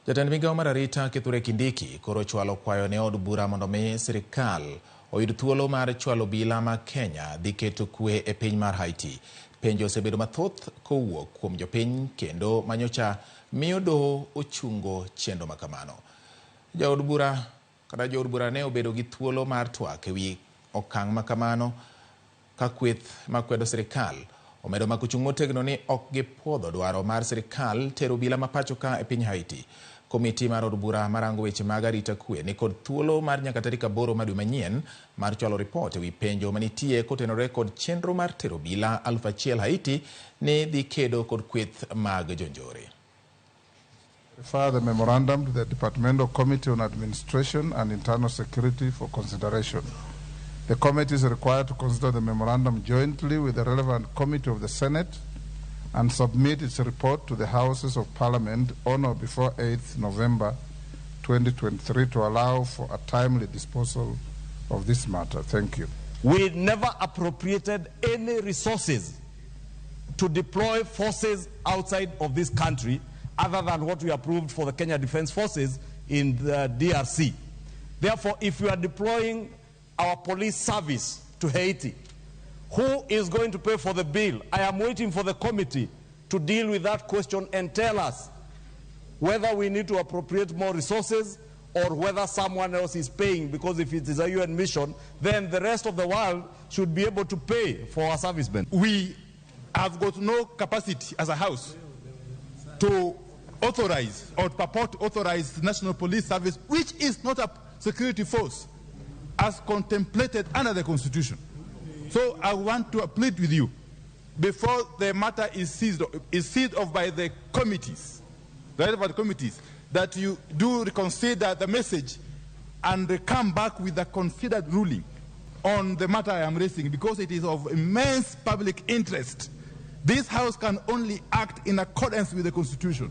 Jatend Migao mar arita Kithure Kindiki koro chwalo kwayo ne od bura mondo mi sirikal oyud thuolo mar chwalo obila ma Kenya dhi keto kwe e piny mar Haiti. Penjo osebedo mathoth kowuok kuom jopiny kendo manyocha miyo doho ochungo chenro makamano. Jood bura ne obedo gi thuolo mar twak ewi okang' makamano ka kweth makwedo sirikal omedo mako chung' motegno ni ok gipuodho dwaro mar sirikal tero obila mapacho ka e piny Haiti. Komiti mar od bura marango weche mag arita kwe ni kod thuolo mar nyaka tarik 8 dwe manyien mar chwalo ripot ewi penjo manitie kotenore kod chenro mar tero obila 1,000 Haiti ni dhi kedo kod kweth mag jonjore. Refer the memorandum to the Departmental Committee on Administration and Internal Security for consideration. The committee is required to consider the memorandum jointly with the relevant committee of the Senate and submit its report to the Houses of Parliament on or before 8th November 2023 to allow for a timely disposal of this matter. Thank you. We never appropriated any resources to deploy forces outside of this country other than what we approved for the Kenya Defense Forces in the DRC. Therefore, if we are deploying our police service to Haiti, who is going to pay for the bill? I am waiting for the committee to deal with that question and tell us whether we need to appropriate more resources or whether someone else is paying, because if it is a UN mission, then the rest of the world should be able to pay for our servicemen. We have got no capacity as a house to authorize or purport to authorize the National Police Service, which is not a security force, as contemplated under the Constitution. So I want to plead with you, before the matter is seized off by the committees, the relevant committees, that you do reconsider the message and come back with a considered ruling on the matter I am raising, because it is of immense public interest. This House can only act in accordance with the Constitution.